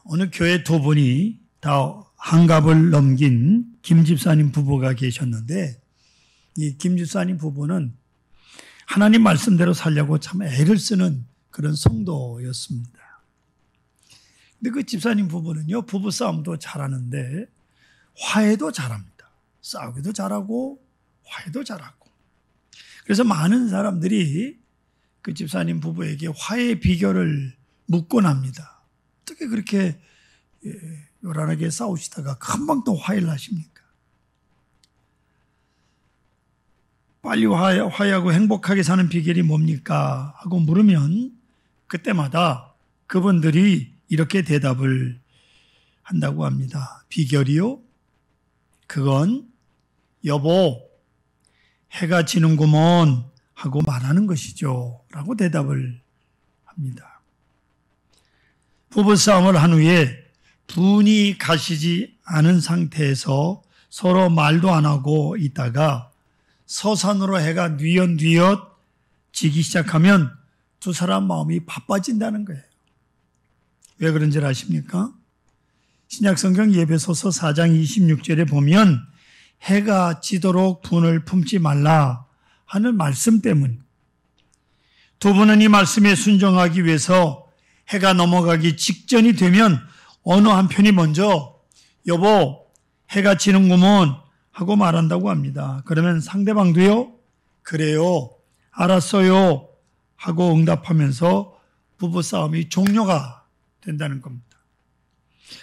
어느 교회 두 분이 다 한갑을 넘긴 김 집사님 부부가 계셨는데, 이 김 집사님 부부는 하나님 말씀대로 살려고 참 애를 쓰는 그런 성도였습니다. 근데 그 집사님 부부는요, 부부싸움도 잘하는데 화해도 잘합니다. 싸우기도 잘하고 화해도 잘하고. 그래서 많은 사람들이 그 집사님 부부에게 화해 비결을 묻곤 합니다. 어떻게 그렇게 요란하게 싸우시다가 금방 또 화해를 하십니까? 빨리 화해하고 행복하게 사는 비결이 뭡니까? 하고 물으면 그때마다 그분들이 이렇게 대답을 한다고 합니다. 비결이요? 그건 여보, 해가 지는구먼 하고 말하는 것이죠. 라고 대답을 합니다. 부부싸움을 한 후에 분이 가시지 않은 상태에서 서로 말도 안 하고 있다가 서산으로 해가 뉘엿뉘엿 지기 시작하면 두 사람 마음이 바빠진다는 거예요. 왜 그런지 아십니까? 신약성경 예배소서 4장 26절에 보면 해가 지도록 분을 품지 말라 하는 말씀 때문, 두 분은 이 말씀에 순종하기 위해서 해가 넘어가기 직전이 되면 어느 한편이 먼저 여보, 해가 지는구먼 하고 말한다고 합니다. 그러면 상대방도요, 그래요, 알았어요 하고 응답하면서 부부싸움이 종료가 된다는 겁니다.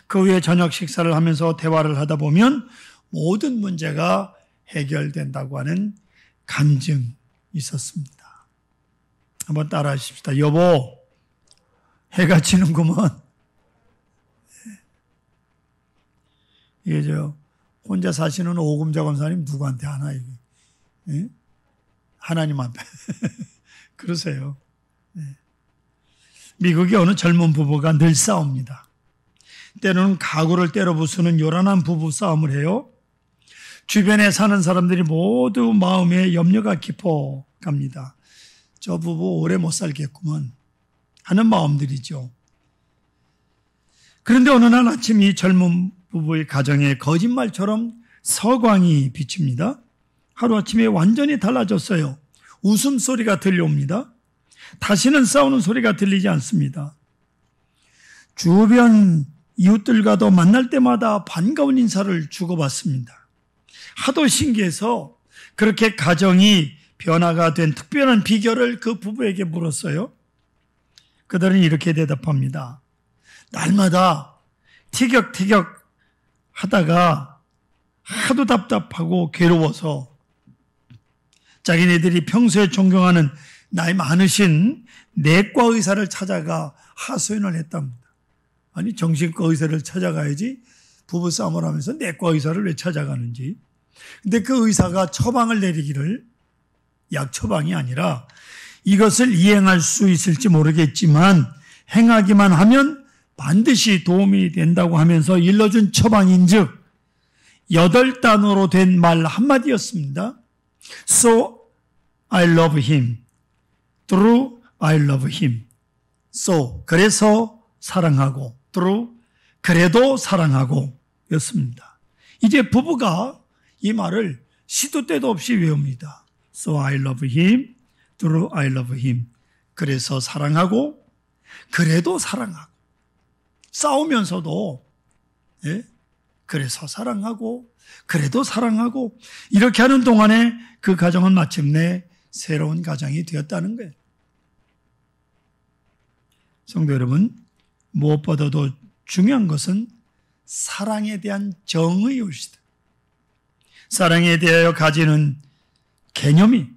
그 후에 저녁 식사를 하면서 대화를 하다 보면 모든 문제가 해결된다고 하는 간증이 있었습니다. 한번 따라 하십시다. 여보, 해가 지는구먼. 이게 혼자 사시는 오금자 권사님 누구한테 하나, 이게? 예? 하나님 앞에. 그러세요. 예. 미국의 어느 젊은 부부가 늘 싸웁니다. 때로는 가구를 때려 부수는 요란한 부부 싸움을 해요. 주변에 사는 사람들이 모두 마음에 염려가 깊어 갑니다. 저 부부 오래 못 살겠구먼 하는 마음들이죠. 그런데 어느 날 아침 이 젊은 부부의 가정에 거짓말처럼 서광이 비칩니다. 하루아침에 완전히 달라졌어요. 웃음소리가 들려옵니다. 다시는 싸우는 소리가 들리지 않습니다. 주변 이웃들과도 만날 때마다 반가운 인사를 주고받습니다. 하도 신기해서 그렇게 가정이 변화가 된 특별한 비결을 그 부부에게 물었어요. 그들은 이렇게 대답합니다. 날마다 티격태격 하다가 하도 답답하고 괴로워서 자기네들이 평소에 존경하는 나이 많으신 내과 의사를 찾아가 하소연을 했답니다. 아니, 정신과 의사를 찾아가야지 부부싸움을 하면서 내과 의사를 왜 찾아가는지. 근데 그 의사가 처방을 내리기를, 약 처방이 아니라 이것을 이행할 수 있을지 모르겠지만 행하기만 하면 반드시 도움이 된다고 하면서 일러준 처방인즉 8단어로 된 말 한마디였습니다. So I love him. Through I love him. So, 그래서 사랑하고, through, 그래도 사랑하고 였습니다. 이제 부부가 이 말을 시도 때도 없이 외웁니다. So I love him. Through I love him. 그래서 사랑하고, 그래도 사랑하고. 싸우면서도, 예? 그래서 사랑하고, 그래도 사랑하고, 이렇게 하는 동안에 그 가정은 마침내 새로운 가정이 되었다는 거예요. 성도 여러분, 무엇보다도 중요한 것은 사랑에 대한 정의요시다. 사랑에 대하여 가지는 개념이,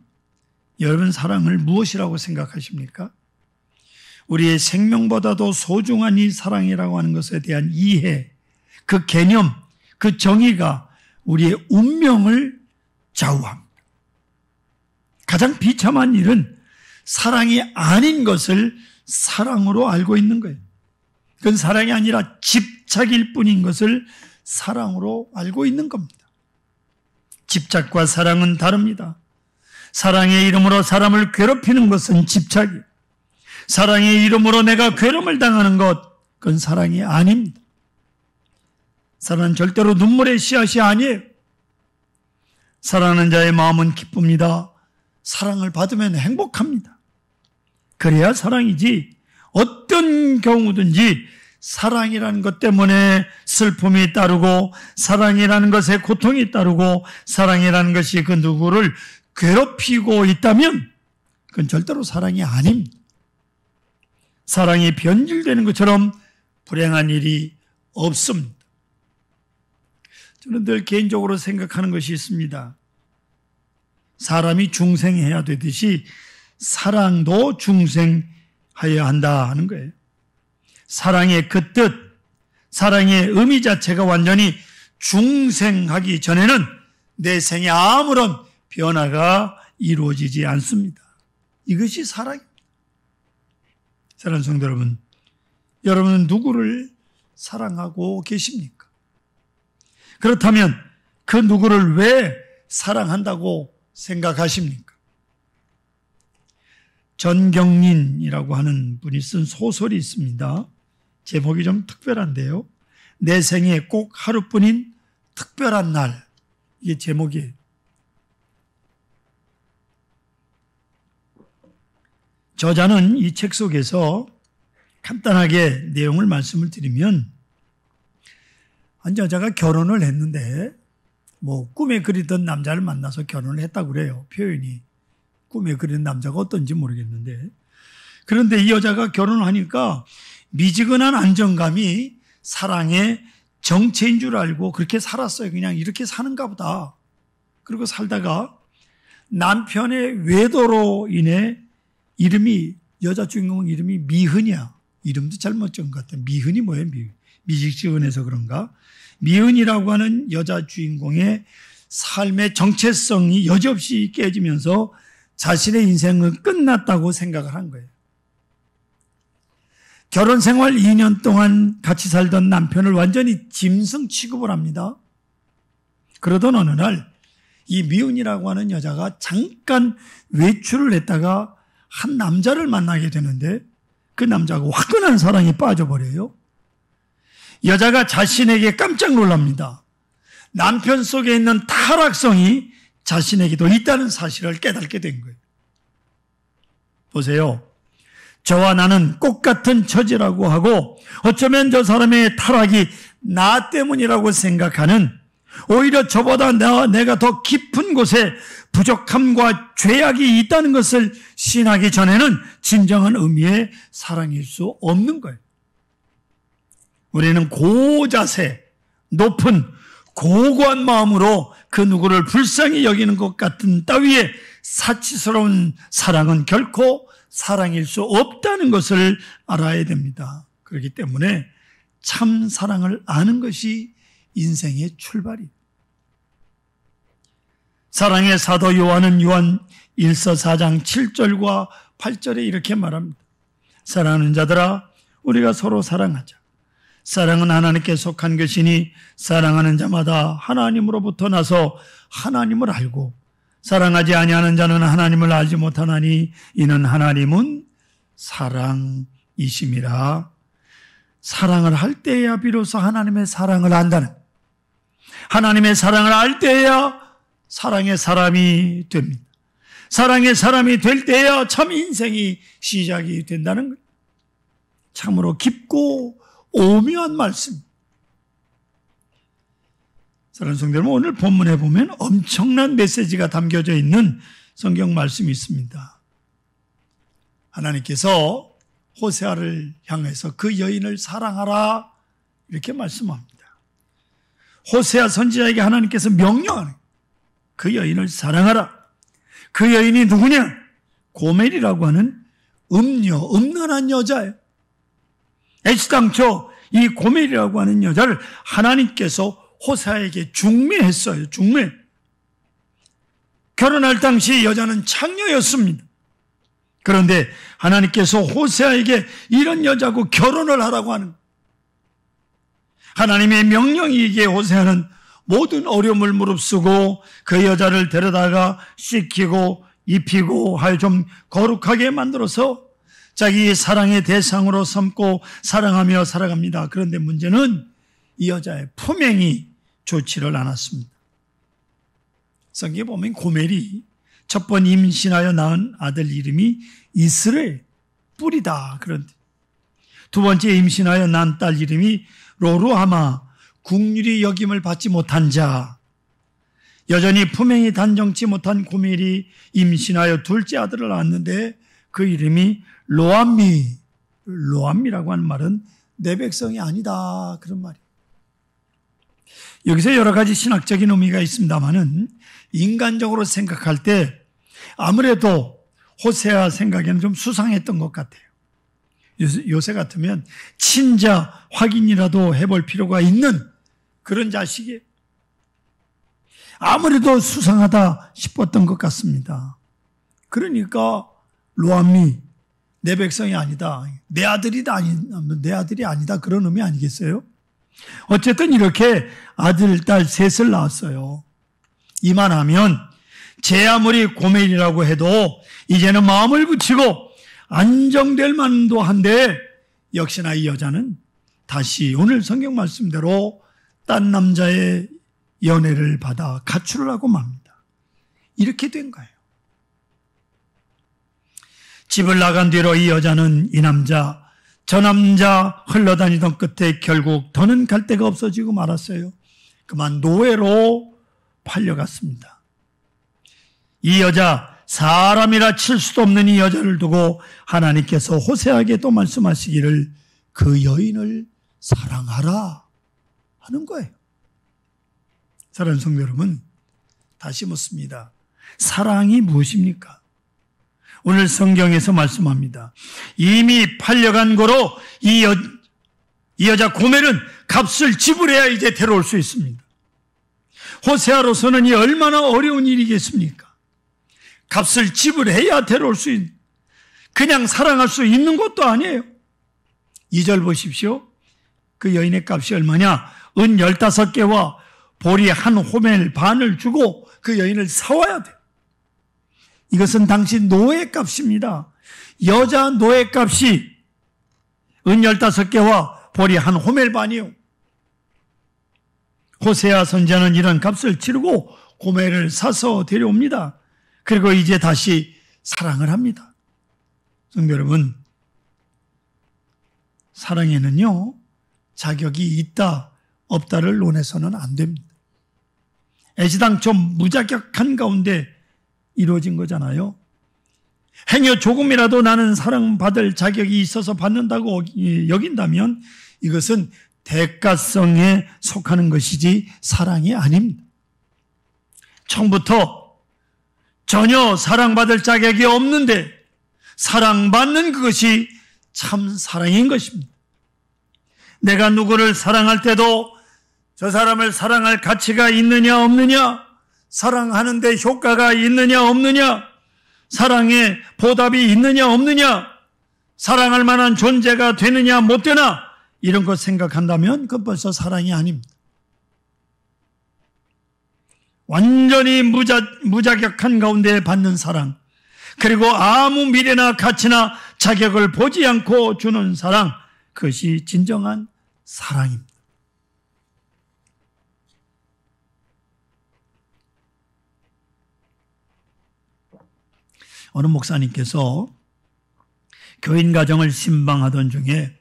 여러분 사랑을 무엇이라고 생각하십니까? 우리의 생명보다도 소중한 이 사랑이라고 하는 것에 대한 이해, 그 개념, 그 정의가 우리의 운명을 좌우합니다. 가장 비참한 일은 사랑이 아닌 것을 사랑으로 알고 있는 거예요. 그건 사랑이 아니라 집착일 뿐인 것을 사랑으로 알고 있는 겁니다. 집착과 사랑은 다릅니다. 사랑의 이름으로 사람을 괴롭히는 것은 집착이에요. 사랑의 이름으로 내가 괴로움을 당하는 것, 그건 사랑이 아닙니다. 사랑은 절대로 눈물의 씨앗이 아니에요. 사랑하는 자의 마음은 기쁩니다. 사랑을 받으면 행복합니다. 그래야 사랑이지, 어떤 경우든지 사랑이라는 것 때문에 슬픔이 따르고 사랑이라는 것에 고통이 따르고 사랑이라는 것이 그 누구를 괴롭히고 있다면 그건 절대로 사랑이 아닙니다. 사랑이 변질되는 것처럼 불행한 일이 없습니다. 저는 늘 개인적으로 생각하는 것이 있습니다. 사람이 중생해야 되듯이 사랑도 중생하여야 한다 하는 거예요. 사랑의 그 뜻, 사랑의 의미 자체가 완전히 중생하기 전에는 내 생에 아무런 변화가 이루어지지 않습니다. 이것이 사랑입니다. 사랑하는 성도 여러분, 여러분은 누구를 사랑하고 계십니까? 그렇다면 그 누구를 왜 사랑한다고 생각하십니까? 전경린이라고 하는 분이 쓴 소설이 있습니다. 제목이 좀 특별한데요. 내 생에 꼭 하루뿐인 특별한 날. 이게 제목이에요. 저자는 이 책 속에서 간단하게 내용을 말씀을 드리면, 한 여자가 결혼을 했는데 꿈에 그리던 남자를 만나서 결혼을 했다고 그래요. 표현이 꿈에 그리는 남자가 어떤지 모르겠는데, 그런데 이 여자가 결혼을 하니까 미지근한 안정감이 사랑의 정체인 줄 알고 그렇게 살았어요. 그냥 이렇게 사는가 보다. 그리고 살다가 남편의 외도로 인해 여자 주인공 이름이 미흔이야. 이름도 잘못 지은 것 같아. 미흔이 뭐예요? 미직지근해서 그런가? 미흔이라고 하는 여자 주인공의 삶의 정체성이 여지없이 깨지면서 자신의 인생은 끝났다고 생각을 한 거예요. 결혼 생활 2년 동안 같이 살던 남편을 완전히 짐승 취급을 합니다. 그러던 어느 날 이 미은이라고 하는 여자가 잠깐 외출을 했다가 한 남자를 만나게 되는데 그 남자하고 화끈한 사랑에 빠져버려요. 여자가 자신에게 깜짝 놀랍니다. 남편 속에 있는 타락성이 자신에게도 있다는 사실을 깨닫게 된 거예요. 보세요. 저와 나는 꽃같은 처지라고 하고 어쩌면 저 사람의 타락이 나 때문이라고 생각하는, 오히려 저보다 내가 더 깊은 곳에 부족함과 죄악이 있다는 것을 신하기 전에는 진정한 의미의 사랑일 수 없는 거예요. 우리는 고자세, 높은 고고한 마음으로 그 누구를 불쌍히 여기는 것 같은 따위의 사치스러운 사랑은 결코 사랑일 수 없다는 것을 알아야 됩니다. 그렇기 때문에 참 사랑을 아는 것이 인생의 출발이에요. 사랑의 사도 요한은 요한 1서 4장 7절과 8절에 이렇게 말합니다. 사랑하는 자들아, 우리가 서로 사랑하자. 사랑은 하나님께 속한 것이니 사랑하는 자마다 하나님으로부터 나서 하나님을 알고 사랑하지 아니하는 자는 하나님을 알지 못하나니 이는 하나님은 사랑이심이라. 사랑을 할 때야 비로소 하나님의 사랑을 안다는, 하나님의 사랑을 알 때야 사랑의 사람이 됩니다. 사랑의 사람이 될 때야 참 인생이 시작이 된다는 거예요. 참으로 깊고 오묘한 말씀. 사랑하는 성도 여러분, 오늘 본문에 보면 엄청난 메시지가 담겨져 있는 성경 말씀이 있습니다. 하나님께서 호세아를 향해서 그 여인을 사랑하라 이렇게 말씀합니다. 호세아 선지자에게 하나님께서 명령하는, 그 여인을 사랑하라. 그 여인이 누구냐? 고멜이라고 하는 음란한 여자예요. 애시당초 이 고멜이라고 하는 여자를 하나님께서 호세아에게 중매했어요. 중매. 결혼할 당시 여자는 창녀였습니다. 그런데 하나님께서 호세아에게 이런 여자하고 결혼을 하라고 하는, 하나님의 명령이기에 호세아는 모든 어려움을 무릅쓰고 그 여자를 데려다가 씻기고 입히고 하여 좀 거룩하게 만들어서 자기 사랑의 대상으로 삼고 사랑하며 살아갑니다. 그런데 문제는 이 여자의 품행이 좋지를 않았습니다. 성경에 보면 고멜이 첫 번 임신하여 낳은 아들 이름이 이스라엘, 뿔이다. 그런데 두 번째 임신하여 낳은 딸 이름이 로루하마, 국률이 여김을 받지 못한 자. 여전히 품행이 단정치 못한 고멜이 임신하여 둘째 아들을 낳았는데 그 이름이 로암미. 로암미라고 하는 말은 내 백성이 아니다, 그런 말이에요. 여기서 여러 가지 신학적인 의미가 있습니다만은 인간적으로 생각할 때 아무래도 호세아 생각에는 좀 수상했던 것 같아요. 요새 같으면 친자 확인이라도 해볼 필요가 있는 그런 자식이에요. 아무래도 수상하다 싶었던 것 같습니다. 그러니까 로암미, 내 백성이 아니다, 내 아들이 아니다, 그런 의미 아니겠어요? 어쨌든 이렇게 아들, 딸 셋을 낳았어요. 이만하면 제 아무리 고멜이라고 해도 이제는 마음을 붙이고 안정될 만도 한데 역시나 이 여자는 다시 오늘 성경 말씀대로 딴 남자의 연애를 받아 가출을 하고 맙니다. 이렇게 된 거예요. 집을 나간 뒤로 이 여자는 이 남자, 저 남자 흘러다니던 끝에 결국 더는 갈 데가 없어지고 말았어요. 그만 노예로 팔려갔습니다. 이 여자, 사람이라 칠 수도 없는 이 여자를 두고 하나님께서 호세아에게 또 말씀하시기를 그 여인을 사랑하라 하는 거예요. 사랑하는 성도 여러분, 다시 묻습니다. 사랑이 무엇입니까? 오늘 성경에서 말씀합니다. 이미 팔려간 거로 이 여자 고멜은 값을 지불해야 이제 데려올 수 있습니다. 호세아로서는 이 얼마나 어려운 일이겠습니까? 값을 지불해야 데려올 수 있는, 그냥 사랑할 수 있는 것도 아니에요. 2절 보십시오. 그 여인의 값이 얼마냐? 은 15개와 보리 한 호멜 반을 주고 그 여인을 사와야 돼. 이것은 당시 노예 값입니다. 여자 노예 값이 은 15개와 보리 한 호멜 반이요. 호세아 선지자는 이런 값을 치르고 고멜을 사서 데려옵니다. 그리고 이제 다시 사랑을 합니다. 성도 여러분, 사랑에는요, 자격이 있다, 없다를 논해서는 안 됩니다. 애시당초 무자격한 가운데 이루어진 거잖아요. 행여 조금이라도 나는 사랑받을 자격이 있어서 받는다고 여긴다면 이것은 대가성에 속하는 것이지 사랑이 아닙니다. 처음부터 전혀 사랑받을 자격이 없는데 사랑받는 그것이 참 사랑인 것입니다. 내가 누구를 사랑할 때도 저 사람을 사랑할 가치가 있느냐 없느냐, 사랑하는데 효과가 있느냐 없느냐, 사랑에 보답이 있느냐 없느냐, 사랑할 만한 존재가 되느냐 못 되나, 이런 것 생각한다면 그건 벌써 사랑이 아닙니다. 완전히 무자격한 가운데 받는 사랑, 그리고 아무 미래나 가치나 자격을 보지 않고 주는 사랑, 그것이 진정한 사랑입니다. 어느 목사님께서 교인 가정을 신방하던 중에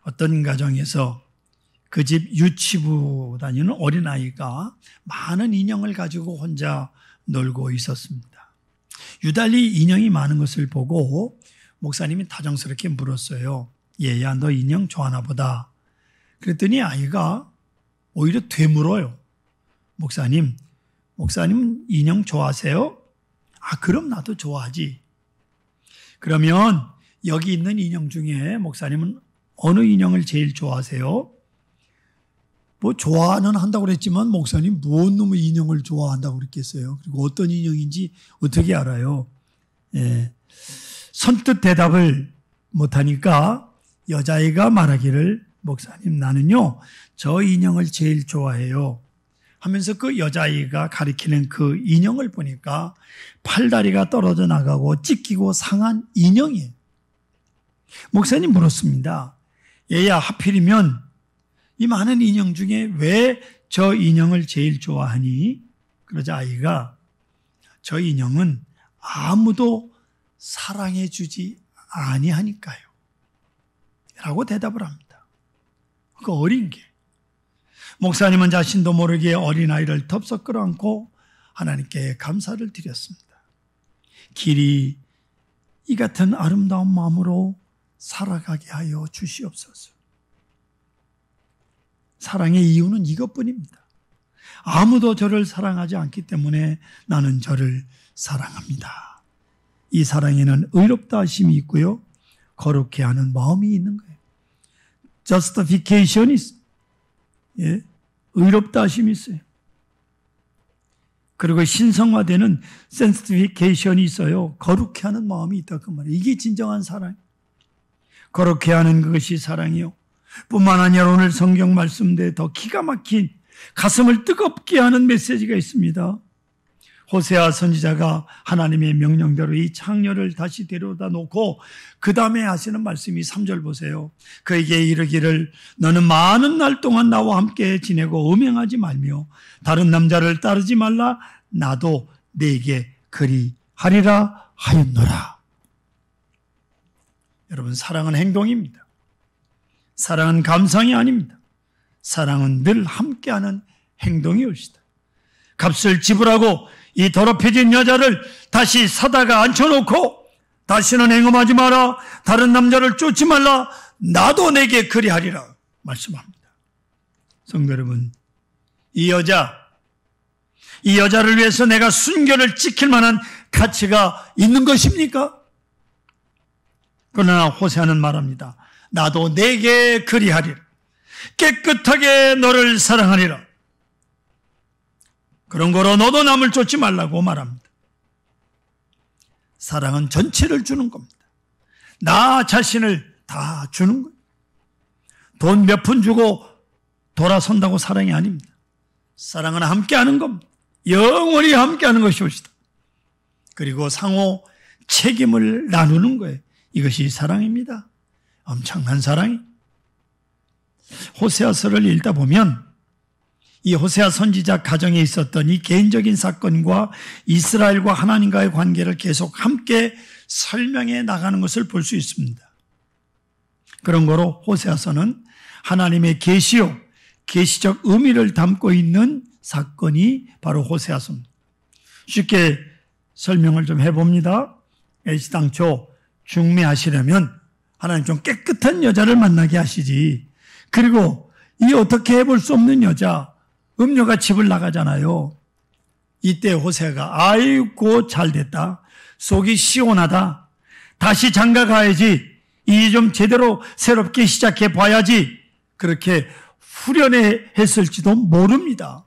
어떤 가정에서 그 집 유치부 다니는 어린아이가 많은 인형을 가지고 혼자 놀고 있었습니다. 유달리 인형이 많은 것을 보고 목사님이 다정스럽게 물었어요. 얘야, 너 인형 좋아하나 보다. 그랬더니 아이가 오히려 되물어요. 목사님 인형 좋아하세요? 아, 그럼 나도 좋아하지. 그러면 여기 있는 인형 중에 목사님은 어느 인형을 제일 좋아하세요? 뭐 좋아는 한다고 그랬지만 목사님 무슨 놈의 인형을 좋아한다고 그랬겠어요? 그리고 어떤 인형인지 어떻게 알아요? 예. 선뜻 대답을 못하니까 여자아이가 말하기를 목사님 나는요 저 인형을 제일 좋아해요 하면서 그 여자아이가 가리키는 그 인형을 보니까 팔다리가 떨어져 나가고 찢기고 상한 인형이에요. 목사님 물었습니다. 얘야, 하필이면 이 많은 인형 중에 왜 저 인형을 제일 좋아하니? 그러자 아이가 저 인형은 아무도 사랑해주지 아니하니까요 라고 대답을 합니다. 그 어린 게. 목사님은 자신도 모르게 어린아이를 덥석 끌어안고 하나님께 감사를 드렸습니다. 길이 이 같은 아름다운 마음으로 살아가게 하여 주시옵소서. 사랑의 이유는 이것뿐입니다. 아무도 저를 사랑하지 않기 때문에 나는 저를 사랑합니다. 이 사랑에는 의롭다 하심이 있고요, 거룩해 하는 마음이 있는 거예요. justification이 있어요. 예, 의롭다 하심이 있어요. 그리고 신성화되는 sanctification이 있어요. 거룩해 하는 마음이 있다 그 말이에요. 이게 진정한 사랑. 거룩해 하는 그것이 사랑이요. 뿐만 아니라 오늘 성경 말씀대로 더 기가 막힌 가슴을 뜨겁게 하는 메시지가 있습니다. 호세아 선지자가 하나님의 명령대로 이 창녀를 다시 데려다 놓고 그 다음에 하시는 말씀이 3절 보세요. 그에게 이르기를 너는 많은 날 동안 나와 함께 지내고 음행하지 말며 다른 남자를 따르지 말라. 나도 네게 그리하리라 하였노라. 여러분, 사랑은 행동입니다. 사랑은 감상이 아닙니다. 사랑은 늘 함께하는 행동이 옳시다. 값을 지불하고 이 더럽혀진 여자를 다시 사다가 앉혀놓고 다시는 행음하지 마라, 다른 남자를 쫓지 말라, 나도 내게 그리하리라 말씀합니다. 성도 여러분, 이 여자를 위해서 내가 순결을 지킬 만한 가치가 있는 것입니까? 그러나 호세아는 말합니다. 나도 내게 그리하리라. 깨끗하게 너를 사랑하리라. 그런 거로 너도 남을 쫓지 말라고 말합니다. 사랑은 전체를 주는 겁니다. 나 자신을 다 주는 거예요. 돈 몇 푼 주고 돌아선다고 사랑이 아닙니다. 사랑은 함께하는 겁니다. 영원히 함께하는 것이 옳시다. 그리고 상호 책임을 나누는 거예요. 이것이 사랑입니다. 엄청난 사랑이. 호세아서를 읽다 보면 이 호세아 선지자 가정에 있었던 이 개인적인 사건과 이스라엘과 하나님과의 관계를 계속 함께 설명해 나가는 것을 볼 수 있습니다. 그런 거로 호세아서는 하나님의 계시요, 계시적 의미를 담고 있는 사건이 바로 호세아서입니다. 쉽게 설명을 좀 해봅니다. 애시당초 중매하시려면 하나님 좀 깨끗한 여자를 만나게 하시지. 그리고 이 어떻게 해볼 수 없는 여자, 음녀가 집을 나가잖아요. 이때 호세아가 아이고 잘됐다. 속이 시원하다. 다시 장가 가야지. 이 좀 제대로 새롭게 시작해 봐야지. 그렇게 후련해 했을지도 모릅니다.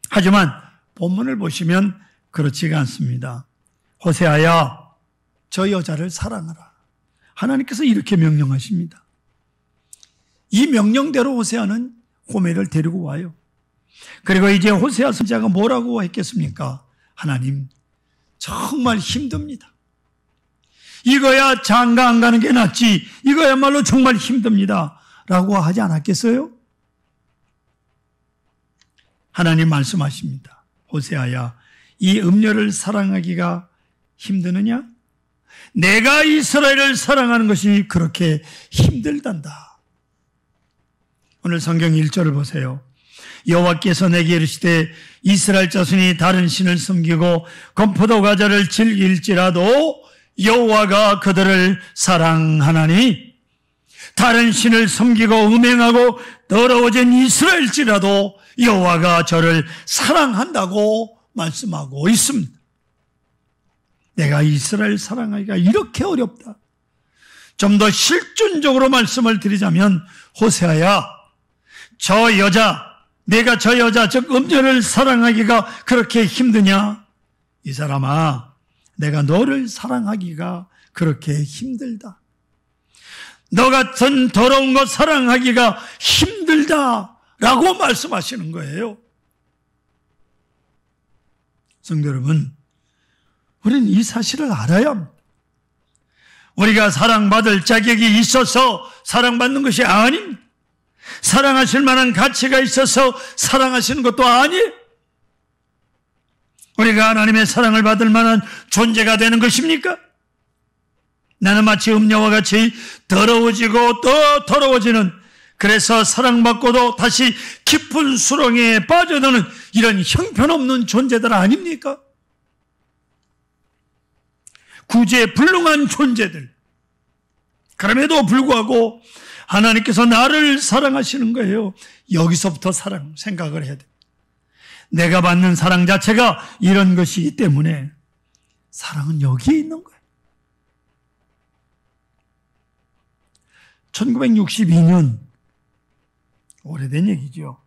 하지만 본문을 보시면 그렇지가 않습니다. 호세아야, 저 여자를 사랑하라. 하나님께서 이렇게 명령하십니다. 이 명령대로 호세아는 고멜을 데리고 와요. 그리고 이제 호세아 선지자가 뭐라고 했겠습니까? 하나님, 정말 힘듭니다. 이거야 장가 안 가는 게 낫지. 이거야말로 정말 힘듭니다. 라고 하지 않았겠어요? 하나님 말씀하십니다. 호세아야, 이 음녀를 사랑하기가 힘드느냐? 내가 이스라엘을 사랑하는 것이 그렇게 힘들단다. 오늘 성경 1절을 보세요. 여호와께서 내게 이르시되 이스라엘 자손이 다른 신을 섬기고 건포도 과자를 즐길지라도 여호와가 그들을 사랑하나니 다른 신을 섬기고 음행하고 더러워진 이스라엘일지라도 여호와가 저를 사랑한다고 말씀하고 있습니다. 내가 이스라엘 사랑하기가 이렇게 어렵다. 좀 더 실존적으로 말씀을 드리자면 호세아야, 저 여자, 내가 저 여자 즉 음녀를 사랑하기가 그렇게 힘드냐? 이 사람아, 내가 너를 사랑하기가 그렇게 힘들다. 너 같은 더러운 것 사랑하기가 힘들다라고 말씀하시는 거예요. 성도 여러분, 우리는 이 사실을 알아야 합니다. 우리가 사랑받을 자격이 있어서 사랑받는 것이 아닙니다. 사랑하실 만한 가치가 있어서 사랑하시는 것도 아니에요. 우리가 하나님의 사랑을 받을 만한 존재가 되는 것입니까? 나는 마치 음녀와 같이 더러워지고 또 더러워지는, 그래서 사랑받고도 다시 깊은 수렁에 빠져드는 이런 형편없는 존재들 아닙니까? 구제불능한 존재들. 그럼에도 불구하고 하나님께서 나를 사랑하시는 거예요. 여기서부터 생각을 해야 돼. 내가 받는 사랑 자체가 이런 것이기 때문에 사랑은 여기에 있는 거예요. 1962년, 오래된 얘기죠.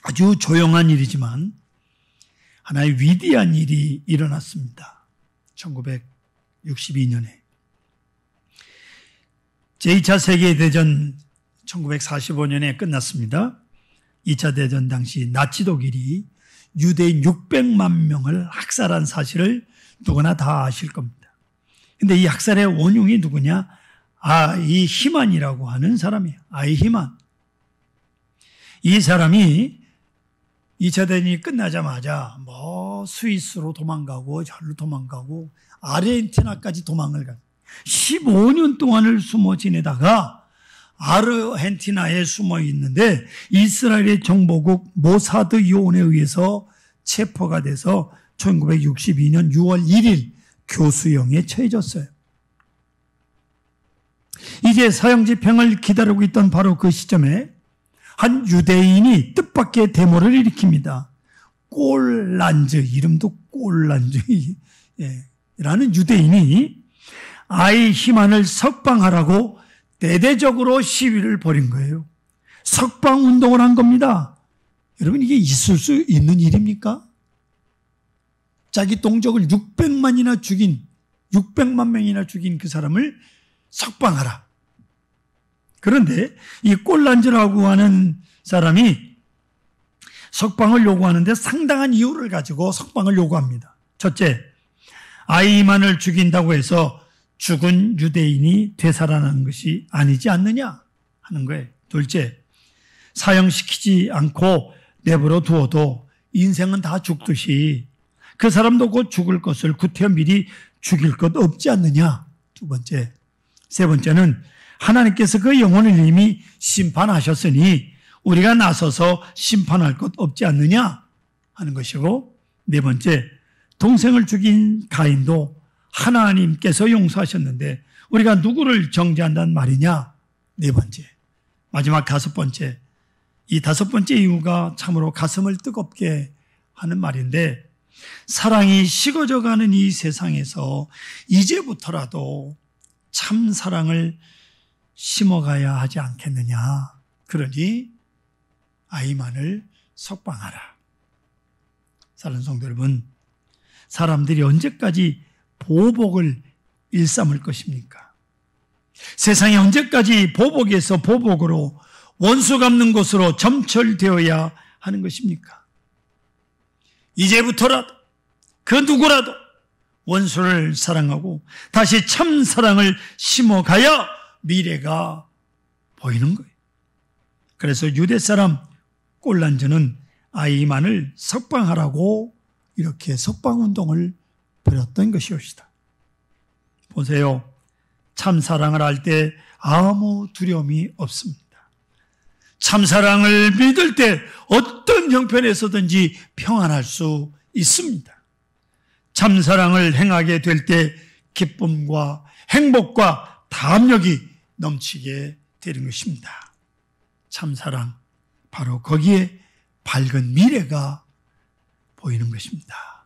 아주 조용한 일이지만 하나의 위대한 일이 일어났습니다. 1962년에 제2차 세계대전 1945년에 끝났습니다. 2차 대전 당시 나치 독일이 유대인 600만 명을 학살한 사실을 누구나 다 아실 겁니다. 근데 이 학살의 원흉이 누구냐? 아이 히만이라고 하는 사람이에요. 아이 히만. 이 사람이 2차 대전이 끝나자마자 스위스로 도망가고 절로 도망가고 아르헨티나까지 도망을 가요. 15년 동안을 숨어 지내다가 아르헨티나에 숨어 있는데 이스라엘의 정보국 모사드 요원에 의해서 체포가 돼서 1962년 6월 1일 교수형에 처해졌어요. 이제 사형집행을 기다리고 있던 바로 그 시점에 한 유대인이 뜻밖의 데모를 일으킵니다. 꼴란즈, 이름도 꼴란즈 라는 유대인이 아이 히만을 석방하라고 대대적으로 시위를 벌인 거예요. 석방운동을 한 겁니다. 여러분, 이게 있을 수 있는 일입니까? 자기 동족을 600만 명이나 죽인 그 사람을 석방하라. 그런데 이 꼴란즈라고 하는 사람이 석방을 요구하는데 상당한 이유를 가지고 석방을 요구합니다. 첫째, 아이만을 죽인다고 해서 죽은 유대인이 되살아나는 것이 아니지 않느냐 하는 거예요. 둘째, 사형시키지 않고 내버려 두어도 인생은 다 죽듯이 그 사람도 곧 죽을 것을 구태여 미리 죽일 것 없지 않느냐. 두 번째. 세 번째는 하나님께서 그 영혼을 이미 심판하셨으니 우리가 나서서 심판할 것 없지 않느냐 하는 것이고, 네 번째, 동생을 죽인 가인도 하나님께서 용서하셨는데 우리가 누구를 정죄한다는 말이냐. 네 번째. 마지막 다섯 번째. 이 다섯 번째 이유가 참으로 가슴을 뜨겁게 하는 말인데, 사랑이 식어져가는 이 세상에서 이제부터라도 참 사랑을 심어가야 하지 않겠느냐. 그러니 아이만을 석방하라. 사랑하는 성도 여러분, 사람들이 언제까지 보복을 일삼을 것입니까? 세상이 언제까지 보복에서 보복으로 원수 갚는 것으로 점철되어야 하는 것입니까? 이제부터라도 그 누구라도 원수를 사랑하고 다시 참 사랑을 심어가야 미래가 보이는 거예요. 그래서 유대 사람 꼴란즈는 아이만을 석방하라고 이렇게 석방운동을 벌였던 것이옵시다. 보세요. 참 사랑을 할 때 아무 두려움이 없습니다. 참 사랑을 믿을 때 어떤 형편에서든지 평안할 수 있습니다. 참 사랑을 행하게 될 때 기쁨과 행복과 담력이 넘치게 되는 것입니다. 참 사랑, 바로 거기에 밝은 미래가 보이는 것입니다.